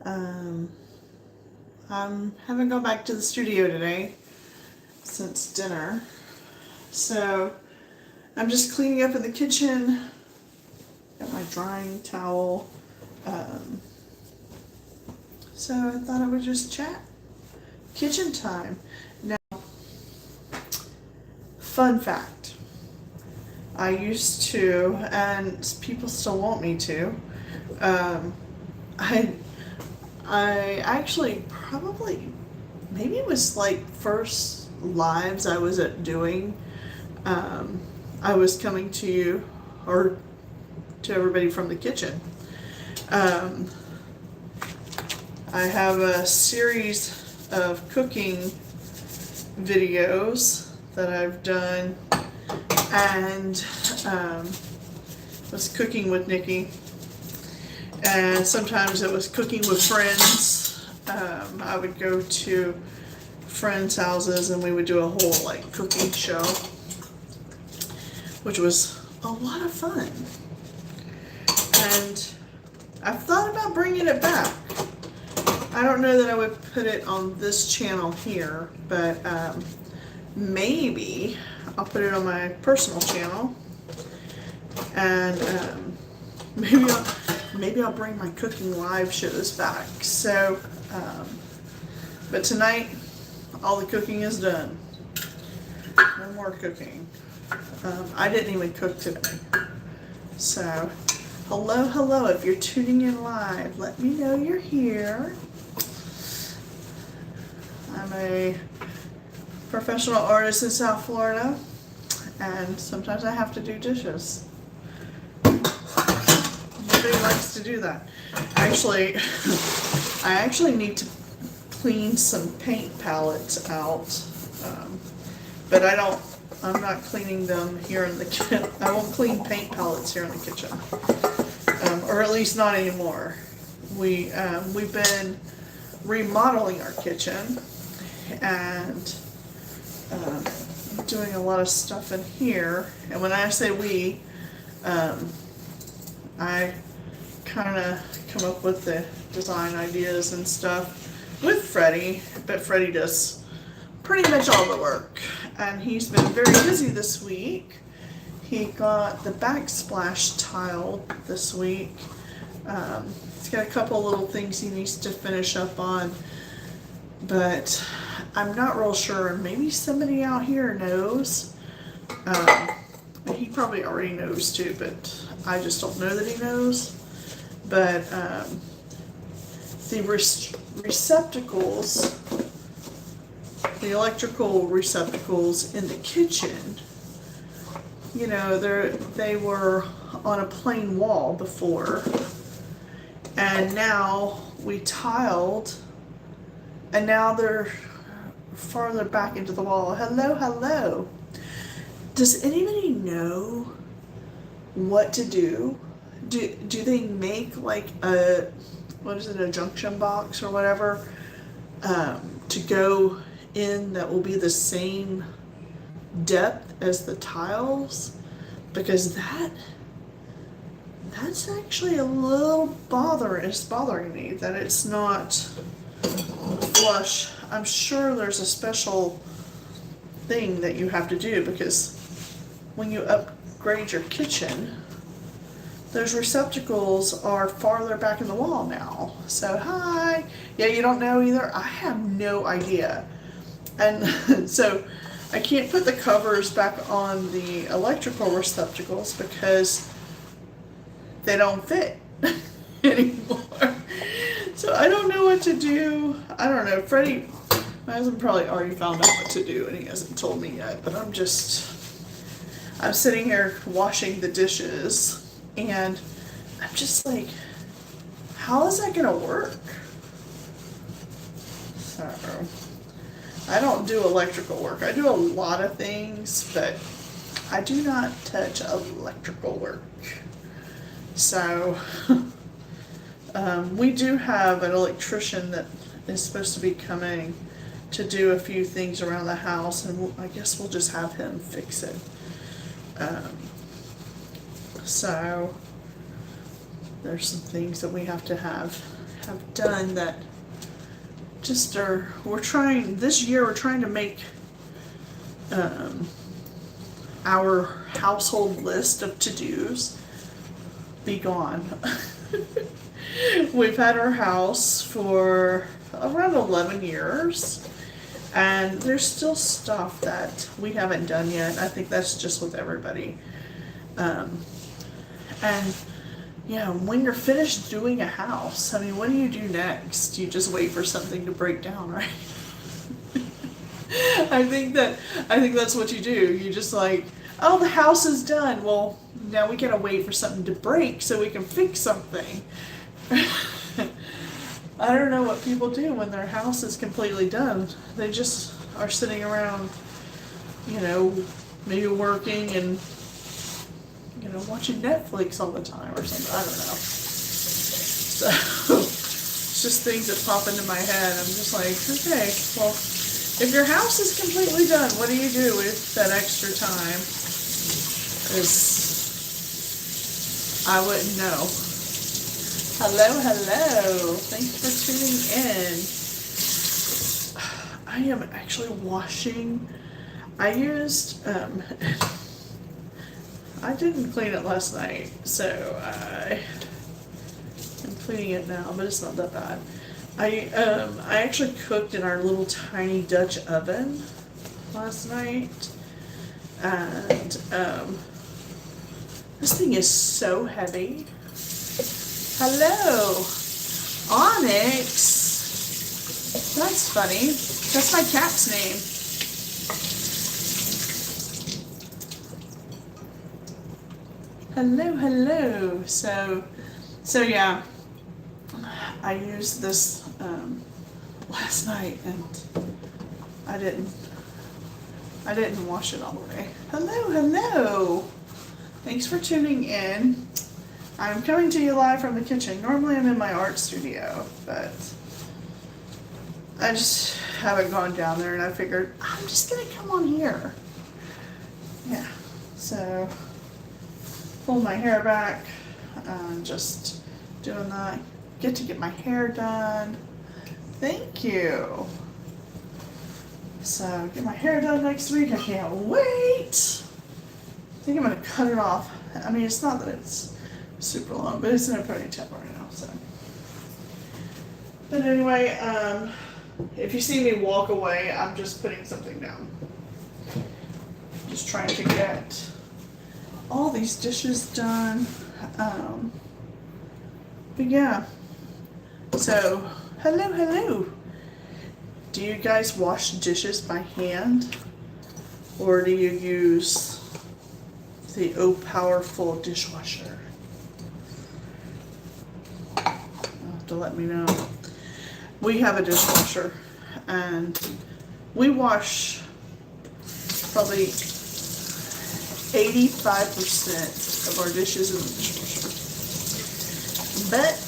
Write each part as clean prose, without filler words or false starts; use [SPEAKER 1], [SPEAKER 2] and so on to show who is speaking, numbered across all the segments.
[SPEAKER 1] Um, I haven't gone back to the studio today since dinner, so I'm just cleaning up in the kitchen. Got my drying towel. Um, so I thought I would just chat. Kitchen time. Now, fun fact. I used to, and people still want me to. Um, I I actually probably maybe it was like first lives I was at doing. Um, I was coming to you or to everybody from the kitchen. Um, I have a series of cooking videos that I've done, and was cooking with Nikki, and sometimes it was cooking with friends. I would go to friends' houses and we would do a whole like cooking show, which was a lot of fun. And I've thought about bringing it back. I don't know that I would put it on this channel here, but maybe I'll put it on my personal channel, and maybe I'll bring my cooking live shows back. So, but tonight all the cooking is done. No more cooking. I didn't even cook today. So, hello, if you're tuning in live, let me know you're here. I'm a professional artist in South Florida, and sometimes I have to do dishes. Nobody likes to do that. Actually, I actually need to clean some paint palettes out, but I'm not cleaning them here in the kitchen. I won't clean paint palettes here in the kitchen, or at least not anymore. We've been remodeling our kitchen and doing a lot of stuff in here. And when I say we, I kind of come up with the design ideas and stuff with Freddie, but Freddie does pretty much all the work. And he's been very busy this week. He got the backsplash tile this week. He's got a couple little things he needs to finish up on, but I'm not real sure. Maybe somebody out here knows. He probably already knows too, but I just don't know that he knows. But the receptacles, the electrical receptacles in the kitchen, you know, they were on a plain wall before, and now we tiled, and now they're farther back into the wall. Hello. Does anybody know what to do? Do they make like a junction box or whatever, to go in that will be the same depth as the tiles? Because that's actually a little bothering me that it's not flush. I'm sure there's a special thing that you have to do, because when you upgrade your kitchen, those receptacles are farther back in the wall now. So hi. Yeah, you don't know either? I have no idea. And so I can't put the covers back on the electrical receptacles because they don't fit anymore. So I don't know what to do. I don't know. Freddie, my husband, probably already found out what to do and he hasn't told me yet, but I'm sitting here washing the dishes, and I'm just like, how is that gonna work? So, I don't do electrical work. I do a lot of things, but I do not touch electrical work. So, we do have an electrician that is supposed to be coming to do a few things around the house, and I guess we'll just have him fix it. So there's some things that we have to have have done that just we're trying to make our household list of to-dos be gone. We've had our house for around 11 years, and there's still stuff that we haven't done yet. I think that's just with everybody. And yeah, when you're finished doing a house, I mean, what do you do next? You just wait for something to break down, right? I think that's what you do. You just like, oh, the house is done. Well, now we gotta wait for something to break so we can fix something. I don't know what people do when their house is completely done. They just are sitting around, maybe working and, watching Netflix all the time or something. I don't know. So, it's just things that pop into my head. I'm just like, okay, well, if your house is completely done, what do you do with that extra time? Because I wouldn't know. Hello. Thanks for tuning in. I am actually washing. I used, I didn't clean it last night, so I'm cleaning it now, but it's not that bad. I actually cooked in our little tiny Dutch oven last night, and this thing is so heavy. Hello, Onyx. That's funny. That's my cat's name. Hello. So yeah, I used this last night, and I didn't wash it all the way. Hello. Thanks for tuning in. I'm coming to you live from the kitchen. Normally I'm in my art studio, but I just haven't gone down there, and I figured I'm just gonna come on here. Yeah, so pull my hair back, just doing that. Get to get my hair done. Thank you. So get my hair done next week. I can't wait. I think I'm gonna cut it off. I mean, it's not that it's super long, but it's in a ponytail right now, so. But anyway, if you see me walk away, I'm just putting something down. Just trying to get all these dishes done. But yeah. So, hello. Do you guys wash dishes by hand? Or do you use the Oh Powerful dishwasher? You'll have to let me know. We have a dishwasher, and we wash probably 85% of our dishes in the dishwasher. But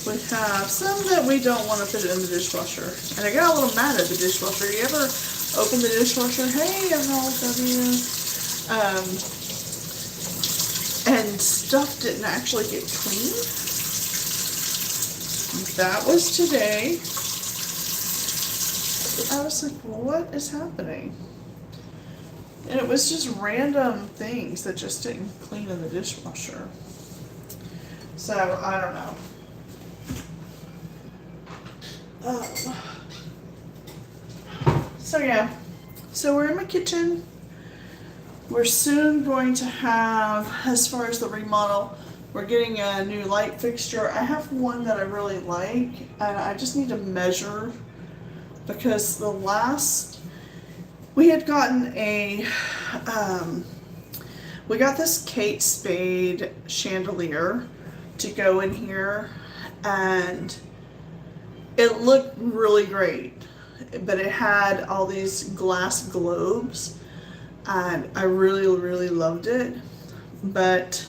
[SPEAKER 1] we have some that we don't want to put in the dishwasher. And I got a little mad at the dishwasher. You ever open the dishwasher? Hey, MLW. And stuff didn't actually get clean. That was today. I was like, what is happening? And it was just random things that just didn't clean in the dishwasher. So, I don't know. So yeah, so we're in my kitchen. We're soon going to have, as far as the remodel, we're getting a new light fixture. I have one that I really like, and I just need to measure, because the last, we had gotten a, we got this Kate Spade chandelier to go in here, and it looked really great, but it had all these glass globes, and I really loved it, but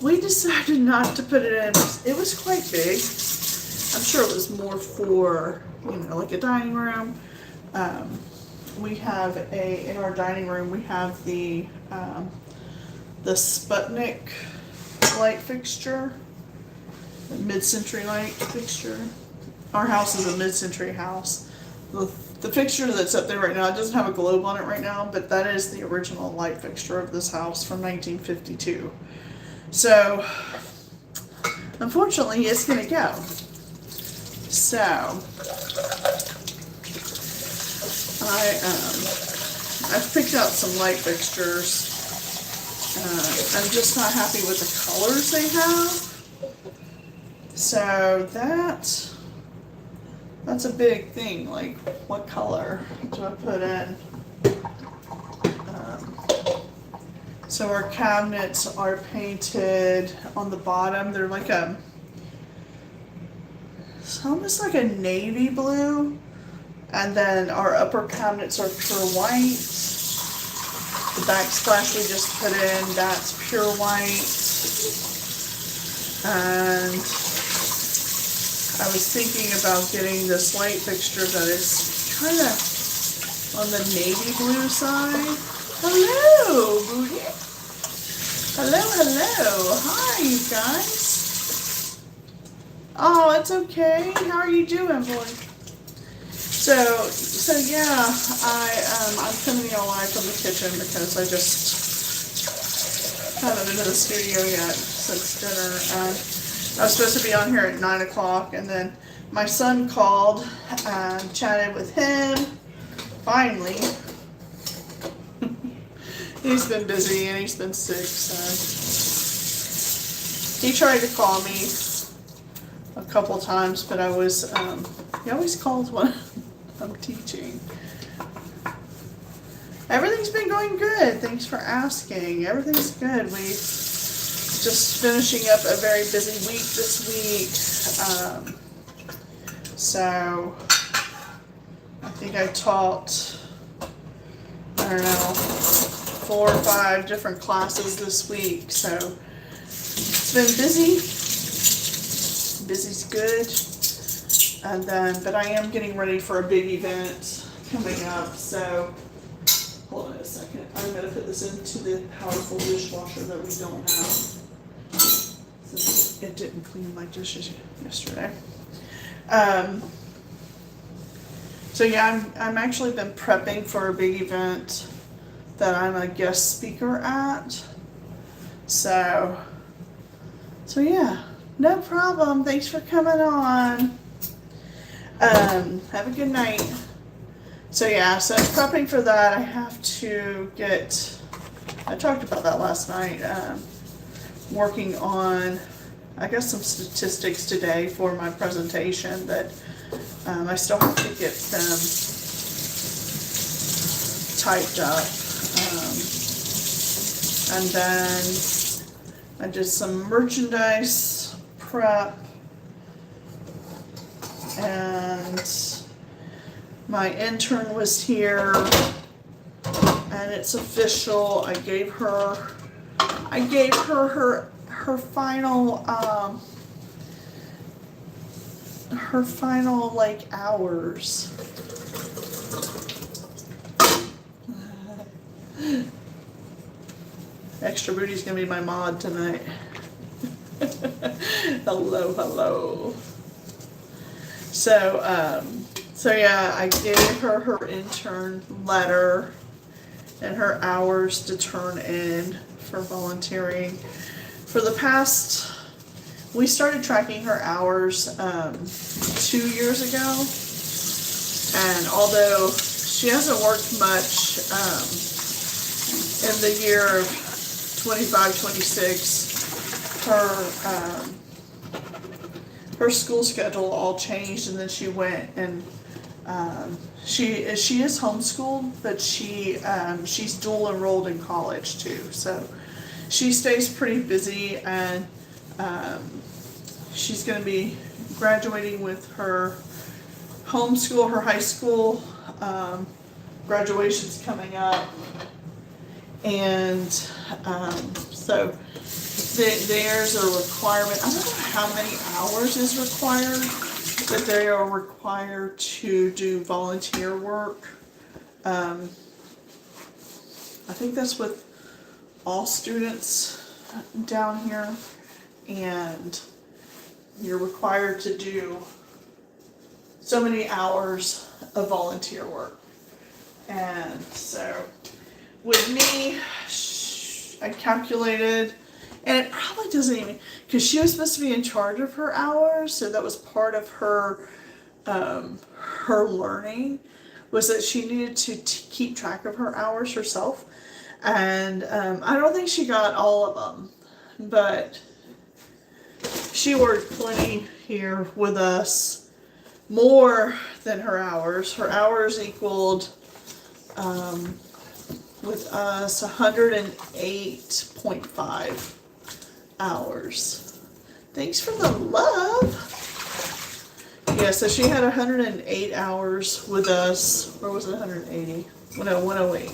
[SPEAKER 1] we decided not to put it in. It was quite big. I'm sure it was more for, like a dining room. We have in our dining room, we have the Sputnik light fixture. mid-century light fixture. Our house is a mid-century house. The fixture that's up there right now, it doesn't have a globe on it right now, but that is the original light fixture of this house from 1952. So, unfortunately, it's gonna go. So, I've picked out some light fixtures. I'm just not happy with the colors they have. So that's a big thing. Like, what color do I put in? So our cabinets are painted on the bottom. They're like it's almost like a navy blue. And then our upper cabinets are pure white. The backsplash we just put in, that's pure white. And I was thinking about getting this light fixture that is kind of on the navy blue side. Hello, Booty. Hello. Hi, you guys. Oh, it's okay. How are you doing, boy? So yeah, I'm coming to you live from the kitchen because I just haven't been to the studio yet since dinner. I was supposed to be on here at 9 o'clock, and then my son called and chatted with him. Finally, he's been busy and he's been sick, so he tried to call me a couple times, but I was he always calls when I'm teaching. Everything's been going good. Thanks for asking. Everything's good. We just finishing up a very busy week this week. So I think I taught, I don't know, 4 or 5 different classes this week. So it's been busy. Busy's good. And then, but I am getting ready for a big event coming up. So hold on a second. I'm going to put this into the powerful dishwasher that we don't have, since it didn't clean my dishes yesterday. So yeah, I'm actually been prepping for a big event that I'm a guest speaker at. So yeah, no problem. Thanks for coming on. Have a good night. So yeah, so prepping for that, I have to I talked about that last night, working on, I guess, some statistics today for my presentation that I still have to get them typed up. And then I did some merchandise prep, and my intern was here, and it's official. I gave her her final like hours. Extra Booty's gonna be my mod tonight. Hello. So yeah, I gave her her intern letter and her hours to turn in for volunteering. For the past, we started tracking her hours 2 years ago, and although she hasn't worked much in the year of 25-26, her school schedule all changed, and then she went and she is homeschooled, but she's dual enrolled in college too. So she stays pretty busy, and she's going to be graduating with her homeschool, her high school graduation's coming up, and so there's a requirement. I don't know how many hours is required, but they are required to do volunteer work. I think that's with all students down here, and you're required to do so many hours of volunteer work. And so with me, I calculated, and it probably doesn't even, because she was supposed to be in charge of her hours, so that was part of her her learning, was that she needed to keep track of her hours herself. And I don't think she got all of them, but she worked plenty here with us, more than her hours. Her hours equaled with us 108.5 hours. Thanks for the love. Yeah, so she had 108 hours with us. Or was it 180? No, 108.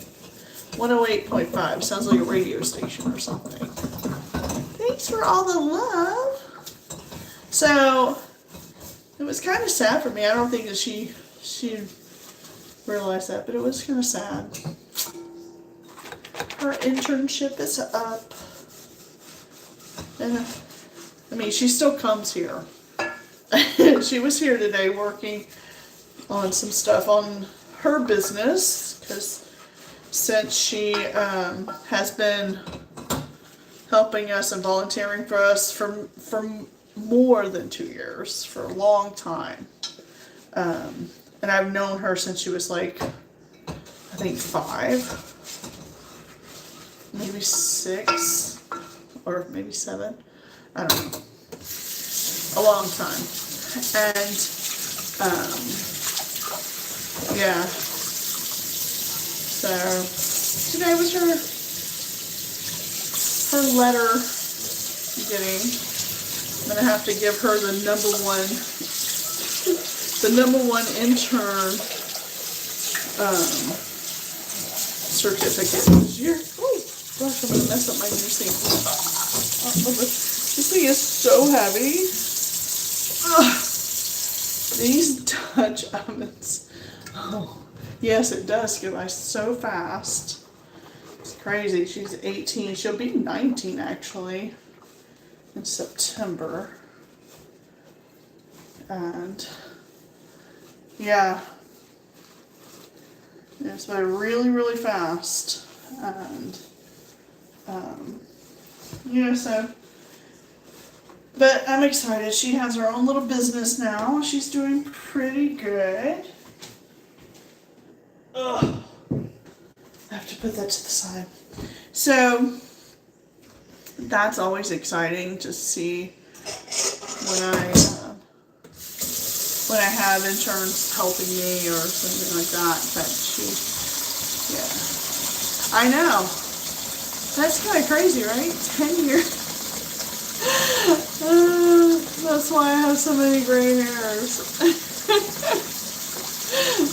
[SPEAKER 1] 108.5. Sounds like a radio station or something. Thanks for all the love. So it was kind of sad for me. I don't think that she realized that, but it was kind of sad. Her internship is up. And I mean, she still comes here. She was here today working on some stuff on her business, because since she has been helping us and volunteering for us for more than 2 years, for a long time. And I've known her since she was like, I think 5. Maybe 6, or maybe 7, I don't know, a long time. And yeah, so today was her letter getting. I'm gonna have to give her the number one intern certificate this year. Oh gosh, I'm gonna mess up my new thing. This thing is so heavy. Ugh. These Dutch ovens. Oh, yes, it does go by so fast. It's crazy. She's 18. She'll be 19 actually in September. And yeah, it's by really, really fast. And yeah, so, but I'm excited. She has her own little business now. She's doing pretty good. Ugh. I have to put that to the side. So that's always exciting to see when I have interns helping me or something like that. But yeah, I know. That's kind of crazy, right? 10 years. That's why I have so many gray hairs.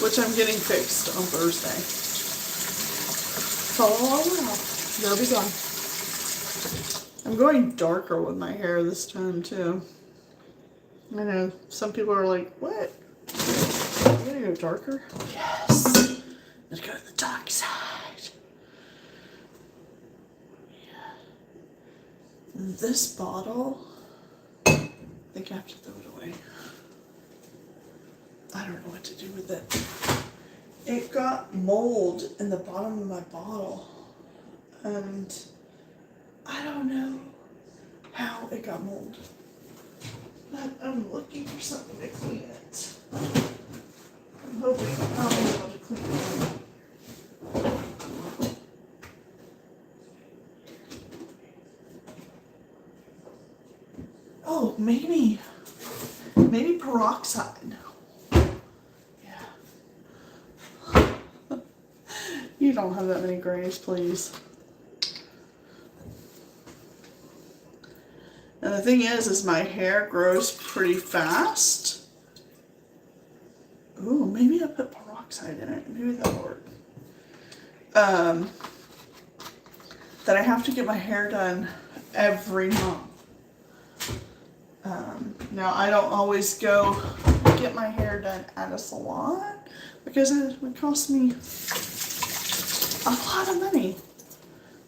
[SPEAKER 1] Which I'm getting fixed on Thursday. Oh, wow.
[SPEAKER 2] They'll be gone.
[SPEAKER 1] I'm going darker with my hair this time, too. I know, some people are like, what? You gonna go darker? Yes. I'm gonna go to the dark side. Yeah. This bottle, I think I have to throw it away. I don't know what to do with it. It got mold in the bottom of my bottle. And I don't know how it got mold. But I'm looking for something to clean it. I'm hoping I'll be able to clean it. Oh, maybe peroxide. Yeah. You don't have that many grays, please. And the thing is my hair grows pretty fast. Ooh, maybe I put peroxide in it. Maybe that'll work. That I have to get my hair done every month. Now, I don't always go get my hair done at a salon because it would cost me a lot of money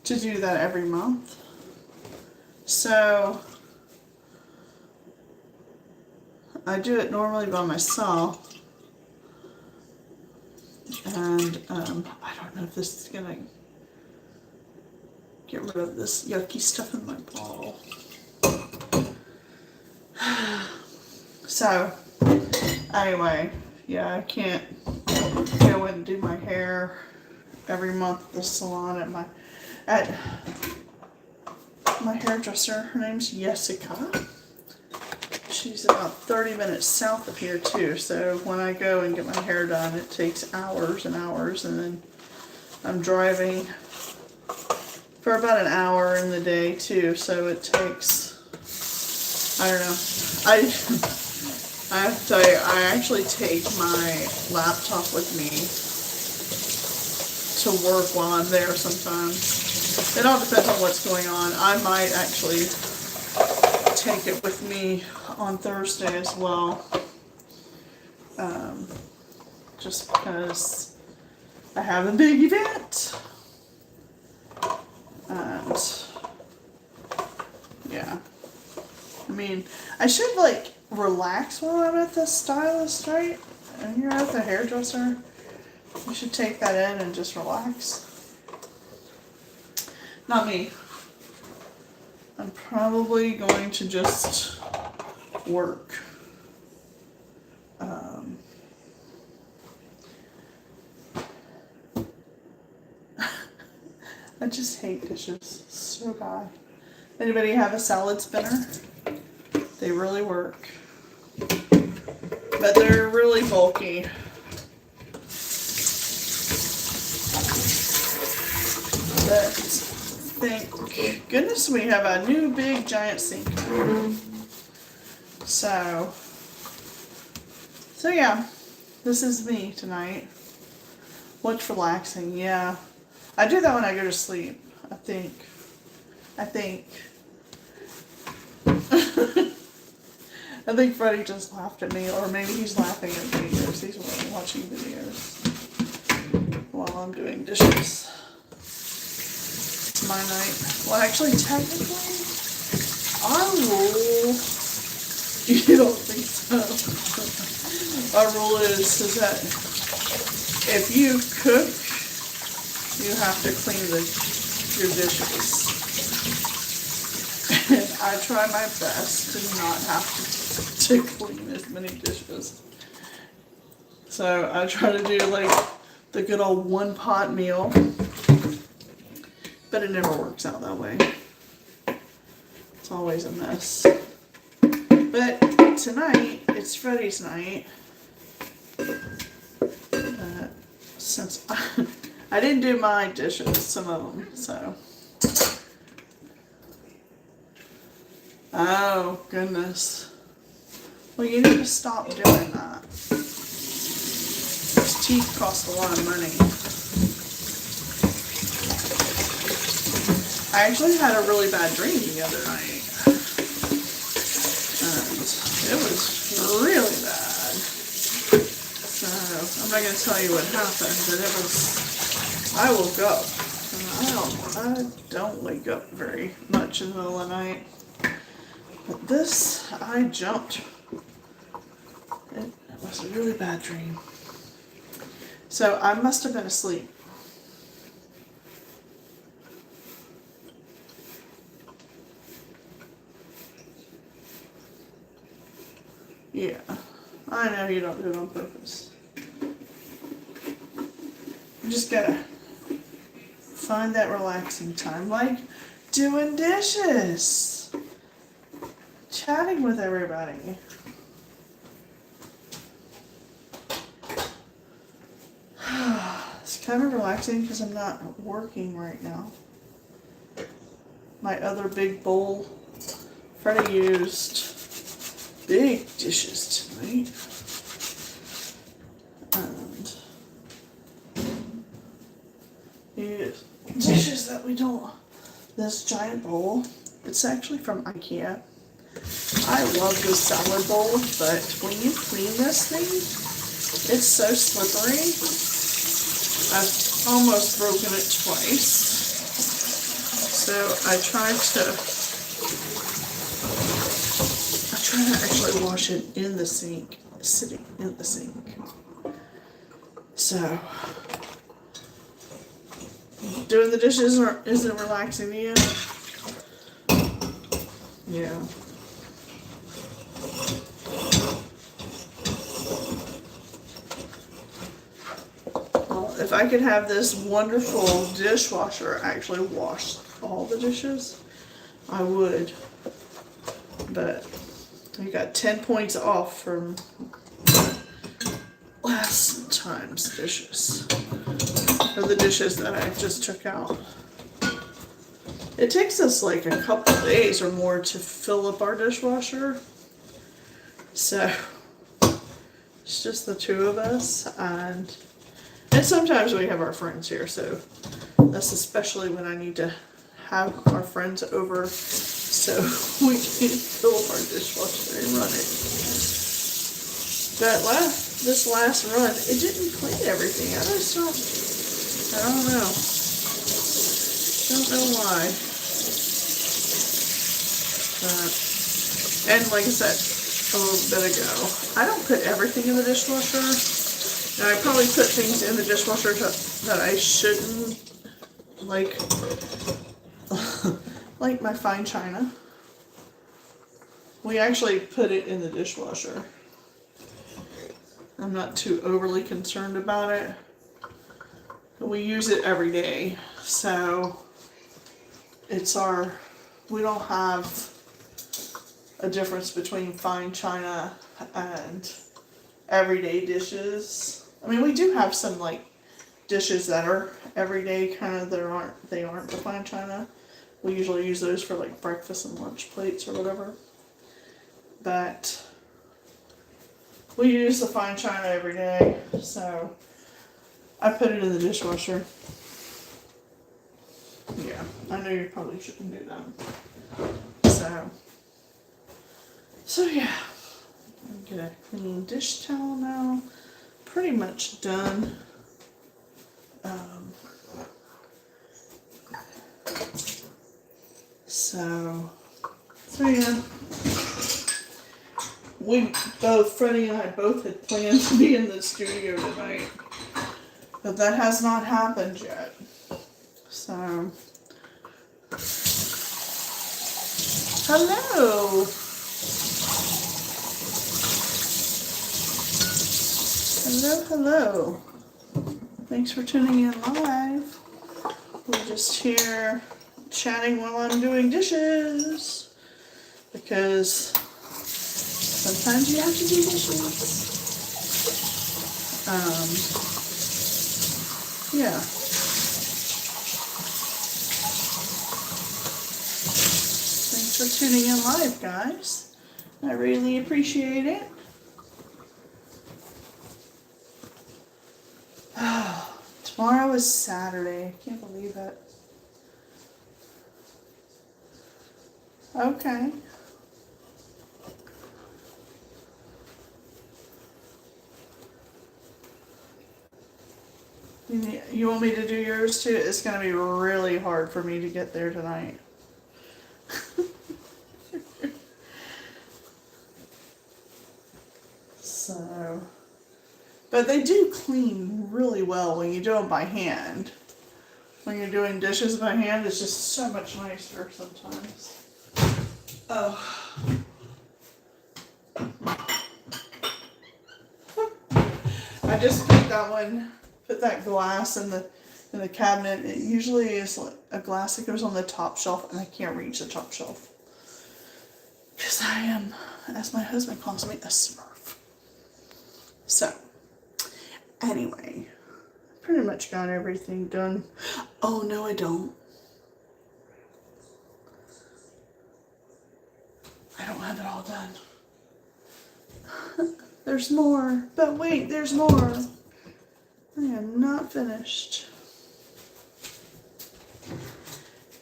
[SPEAKER 1] to do that every month. So I do it normally by myself. And I don't know if this is gonna get rid of this yucky stuff in my bottle. So, anyway, yeah, I can't go and do my hair every month at the salon at my hairdresser. Her name's Jessica. She's about 30 minutes south of here too, so when I go and get my hair done, it takes hours and hours, and then I'm driving for about an hour in the day too, so it takes, I don't know. I have to tell you, I actually take my laptop with me to work while I'm there sometimes. It all depends on what's going on. I might actually take it with me on Thursday as well. Just because I have a big event. And yeah. I mean, I should like relax while I'm at the stylist, right? And you're at the hairdresser. You should take that in and just relax. Not me. I'm probably going to just work. I just hate dishes so bad. Anybody have a salad spinner? They really work. But they're really bulky. But thank goodness we have a new big giant sink. So yeah, this is me tonight. What's relaxing? Yeah. I do that when I go to sleep, I think. I think Freddie just laughed at me, or maybe he's laughing at videos. He's watching videos while I'm doing dishes. It's my night. Well, actually, technically, our rule, you don't think so? Our rule is that if you cook, you have to clean your dishes. And I try my best to not have to clean as many dishes. So I try to do like the good old one pot meal. But it never works out that way. It's always a mess. But tonight, it's Freddie's night. Since I didn't do my dishes, some of them, so. Oh, goodness. Well, you need to stop doing that. Those teeth cost a lot of money. I actually had a really bad dream the other night. And it was really bad. So, I'm not going to tell you what happened, but it was, I woke up. And I don't wake up very much in the middle of the night. But this, I jumped. It was a really bad dream. So I must have been asleep. Yeah, I know you don't do it on purpose. You just gotta find that relaxing time, like doing dishes, chatting with everybody. It's kind of relaxing because I'm not working right now. My other big bowl, Freddie used big dishes tonight. And these dishes that we don't, this giant bowl, it's actually from IKEA. I love this salad bowl, but when you clean this thing, it's so slippery. I've almost broken it twice. So I try trying to actually wash it in the sink, sitting in the sink. So, doing the dishes isn't relaxing to you? Yeah. Well, if I could have this wonderful dishwasher actually wash all the dishes, I would. But you got 10 points off from last time's dishes. Or the dishes that I just took out. It takes us like a couple days or more to fill up our dishwasher. So it's just the two of us, and sometimes we have our friends here, so that's especially when I need to have our friends over so we can fill up our dishwasher and run it. But this last run, it didn't clean everything. I don't know. Don't know why. And like I said a little bit ago, I don't put everything in the dishwasher. Now I probably put things in the dishwasher that I shouldn't, like like my fine china. We actually put it in the dishwasher. I'm not too overly concerned about it. We use it every day, so we don't have a difference between fine china and everyday dishes. I mean, we do have some like dishes that are everyday kind of, they aren't the fine china. We usually use those for like breakfast and lunch plates or whatever. But we use the fine china every day, so I put it in the dishwasher. Yeah, I know you probably shouldn't do that. So yeah, I'm gonna clean dish towel now. Pretty much done. So yeah. Freddie and I both had planned to be in the studio tonight, but that has not happened yet. So, hello. Hello. Thanks for tuning in live. We're just here chatting while I'm doing dishes, because sometimes you have to do dishes. Yeah. Thanks for tuning in live, guys. I really appreciate it. Tomorrow is Saturday. I can't believe it. Okay. You want me to do yours too? It's going to be really hard for me to get there tonight. So, but they do clean really well when you do them by hand. When you're doing dishes by hand, it's just so much nicer sometimes. Oh. I just put that glass in the cabinet. It usually is like a glass that goes on the top shelf, and I can't reach the top shelf. Because I am, as my husband calls me, a smurf. So, anyway, pretty much got everything done. Oh, no, I don't. I don't have it all done. There's more. But wait, there's more. I am not finished.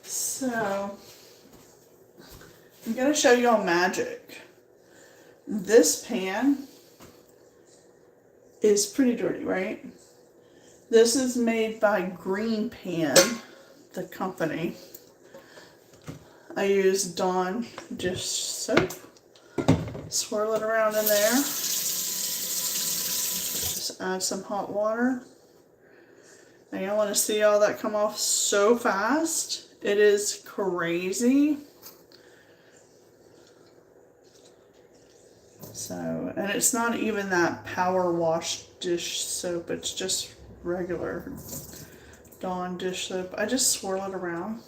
[SPEAKER 1] So, I'm going to show you all magic. This pan is pretty dirty, right? This is made by Green Pan, the company. I use Dawn dish soap. Swirl it around in there. Just add some hot water. And I want to see all that come off so fast. It is crazy. So, and it's not even that power wash dish soap. It's just regular Dawn dish soap. I just swirl it around.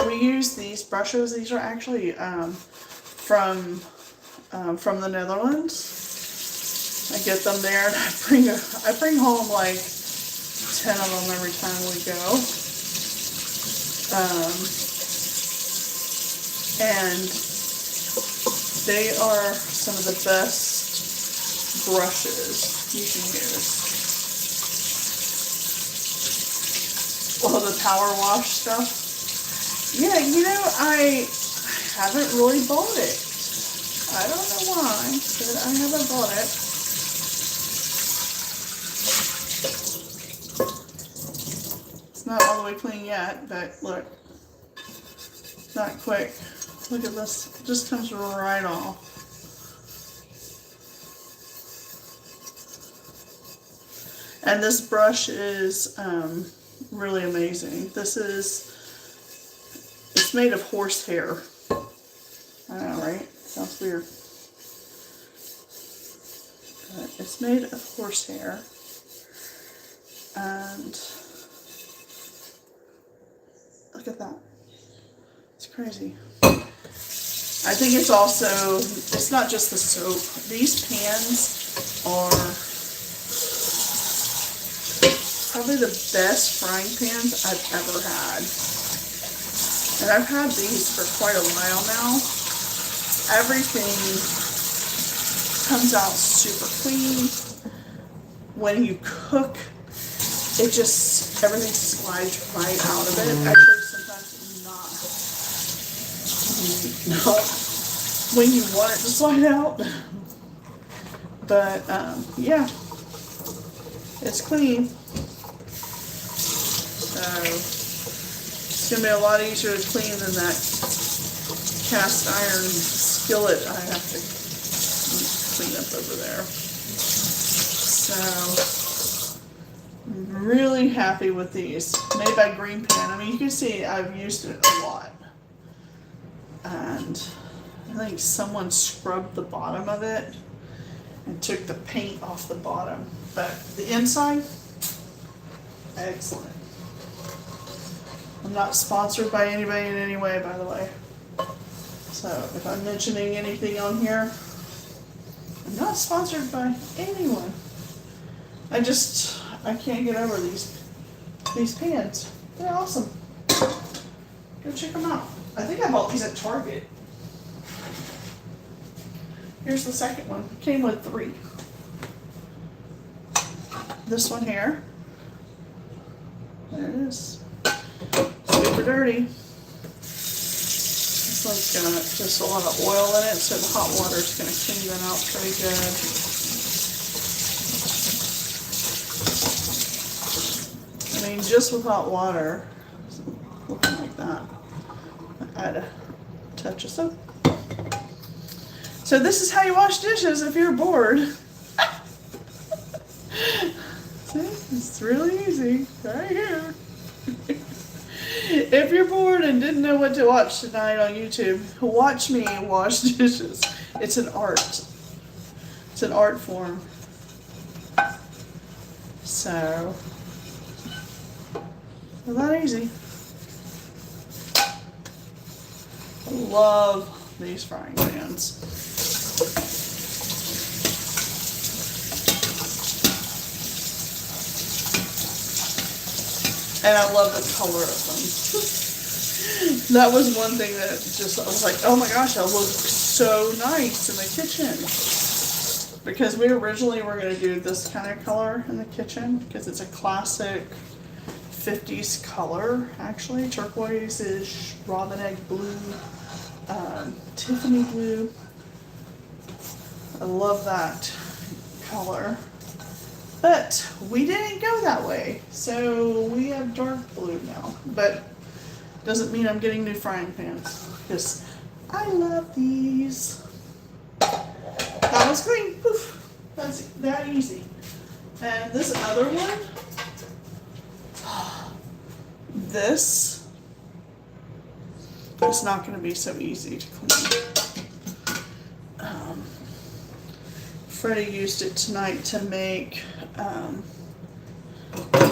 [SPEAKER 1] We use these brushes. These are actually from the Netherlands. I get them there, and I bring home like 10 of them every time we go. And they are some of the best brushes you can use. Well, the power wash stuff. Yeah, you know, I haven't really bought it. I don't know why, but I haven't bought it. It's not all the way clean yet, but look, not quick. Look at this, it just comes right off. And this brush is really amazing. It's made of horsehair. I know, right? Sounds weird. But it's made of horsehair. And look at that. It's crazy. I think it's also, it's not just the soap. These pans are probably the best frying pans I've ever had. And I've had these for quite a while now. Everything comes out super clean. When you cook, it just, everything slides right out of it. Actually, sometimes not when you want it to slide out. But yeah, it's clean. So it's gonna be a lot easier to clean than that cast iron skillet I have to clean up over there. So I'm really happy with these. Made by Green Pan. I mean, you can see I've used it a lot. And I think someone scrubbed the bottom of it and took the paint off the bottom. But the inside, excellent. I'm not sponsored by anybody in any way, by the way. So if I'm mentioning anything on here, I'm not sponsored by anyone. I can't get over these pans. They're awesome. Go check them out. I think I bought these at Target. Here's the second one. Came with 3. This one here. There it is. Super dirty. This one's got just a lot of oil in it, so the hot water is going to clean them out pretty good. I mean, just with hot water, looking like that. Add a touch of soap. So this is how you wash dishes if you're bored. See, it's really easy, right here. If you're bored and didn't know what to watch tonight on YouTube, watch me wash dishes. It's an art. It's an art form. So, not that easy. I love these frying pans. And I love the color of them. That was one thing that just, I was like, oh my gosh, that looks so nice in the kitchen. Because we originally were going to do this kind of color in the kitchen, because it's a classic 50s color, actually. Turquoise-ish, robin egg blue, Tiffany blue. I love that color. But we didn't go that way, so we have dark blue now. But doesn't mean I'm getting new frying pans, because I love these. That was clean. Poof. That's that easy. And this other one, this is not going to be so easy to clean. Freddie used it tonight to make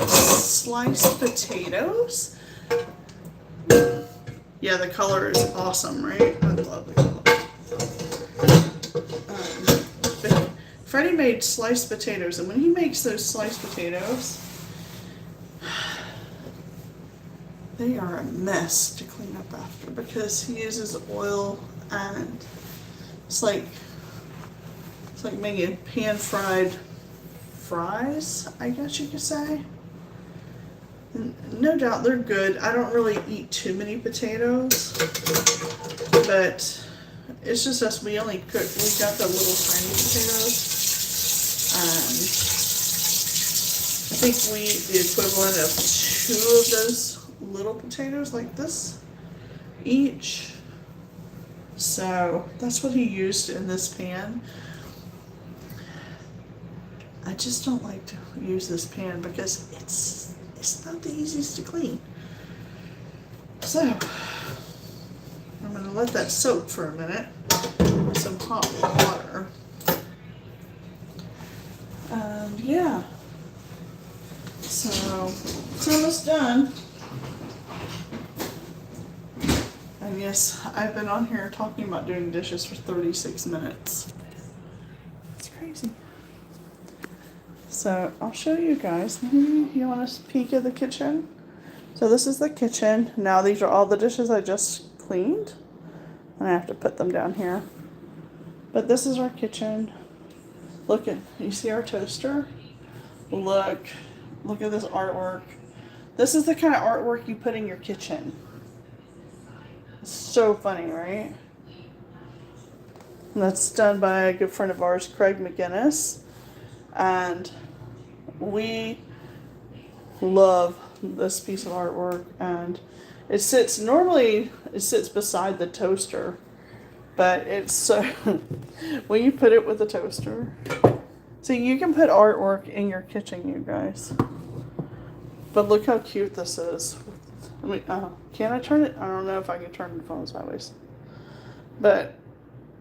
[SPEAKER 1] sliced potatoes. Yeah, the color is awesome, right? I love the color. Freddie made sliced potatoes, and when he makes those sliced potatoes, they are a mess to clean up after because he uses oil, and it's like making pan-fried fries, I guess you could say. And no doubt they're good. I don't really eat too many potatoes, but it's just us. We got the little tiny potatoes. I think we eat the equivalent of 2 of those little potatoes like this each. So that's what he used in this pan. I just don't like to use this pan because it's not the easiest to clean. So I'm going to let that soak for a minute with some hot water. And yeah, so it's almost done. And yes, I've been on here talking about doing dishes for 36 minutes. It's crazy. So I'll show you guys. Maybe you want a peek at the kitchen? So this is the kitchen. Now these are all the dishes I just cleaned. And I have to put them down here. But this is our kitchen. Look at, you see our toaster? Look at this artwork. This is the kind of artwork you put in your kitchen. It's so funny, right? And that's done by a good friend of ours, Craig McGinnis. And we love this piece of artwork, and it sits beside the toaster, but it's so when you put it with the toaster, so you can put artwork in your kitchen, you guys. But look how cute this is. I mean, can I turn it? I don't know if I can turn the phone sideways, but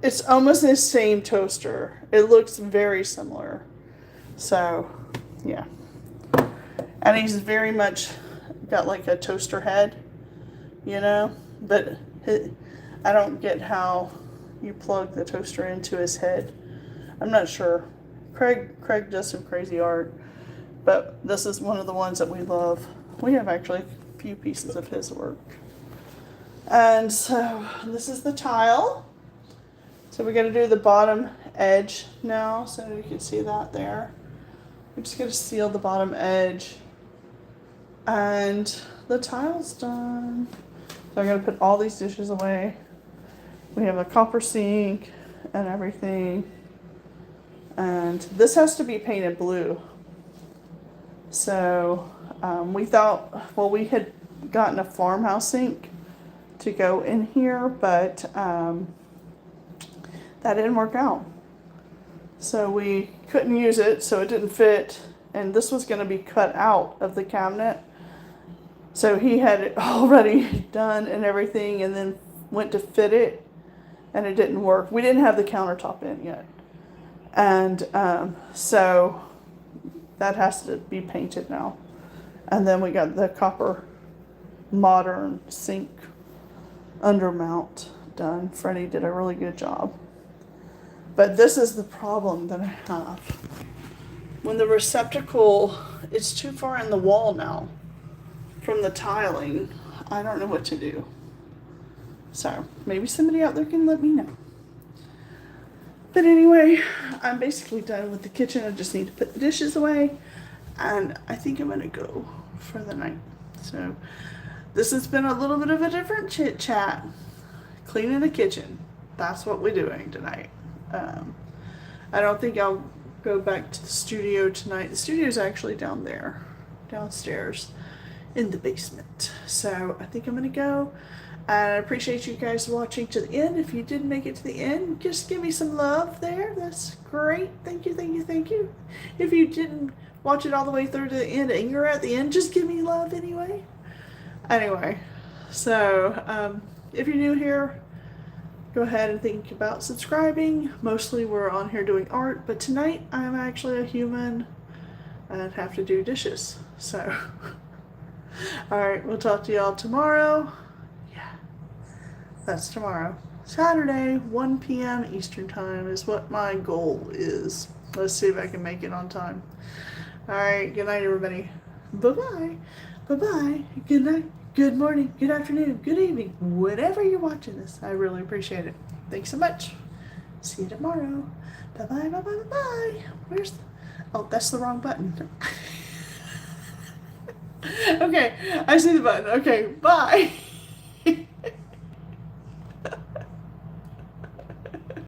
[SPEAKER 1] it's almost the same toaster. It looks very similar. So, yeah. And he's very much got like a toaster head, you know, but I don't get how you plug the toaster into his head. I'm not sure. Craig does some crazy art, but this is one of the ones that we love. We have actually a few pieces of his work. And so this is the tile. So we're going to do the bottom edge now, so you can see that there. We're just going to seal the bottom edge. And the tile's done. So I'm going to put all these dishes away. We have a copper sink and everything. And this has to be painted blue. So we thought, well, we had gotten a farmhouse sink to go in here, but that didn't work out. So we couldn't use it, so it didn't fit. And this was going to be cut out of the cabinet. So he had it already done and everything, and then went to fit it, and it didn't work. We didn't have the countertop in yet. And so that has to be painted now. And then we got the copper modern sink undermount done. Freddie did a really good job. But this is the problem that I have. When the receptacle is too far in the wall now from the tiling, I don't know what to do. So maybe somebody out there can let me know. But anyway, I'm basically done with the kitchen. I just need to put the dishes away, and I think I'm gonna go for the night. So this has been a little bit of a different chit chat. Cleaning the kitchen. That's what we're doing tonight. I don't think I'll go back to the studio tonight. The studio's actually down there, downstairs in the basement. So I think I'm gonna go And I appreciate you guys watching to the end. If you did make it to the end, just give me some love there. That's great. Thank you, thank you, thank you. If you didn't watch it all the way through to the end and you're at the end, just give me love anyway. Anyway, so if you're new here, go ahead and think about subscribing. Mostly we're on here doing art, but tonight I'm actually a human and have to do dishes. So, alright, we'll talk to y'all tomorrow. Yeah, that's tomorrow. Saturday, 1 p.m. Eastern Time is what my goal is. Let's see if I can make it on time. Alright, good night, everybody. Bye-bye. Bye-bye. Good night. Good morning, good afternoon, good evening, whenever you're watching this. I really appreciate it. Thanks so much. See you tomorrow. Bye-bye, bye-bye, bye-bye. Where's the... Oh, that's the wrong button. Okay, I see the button. Okay, bye.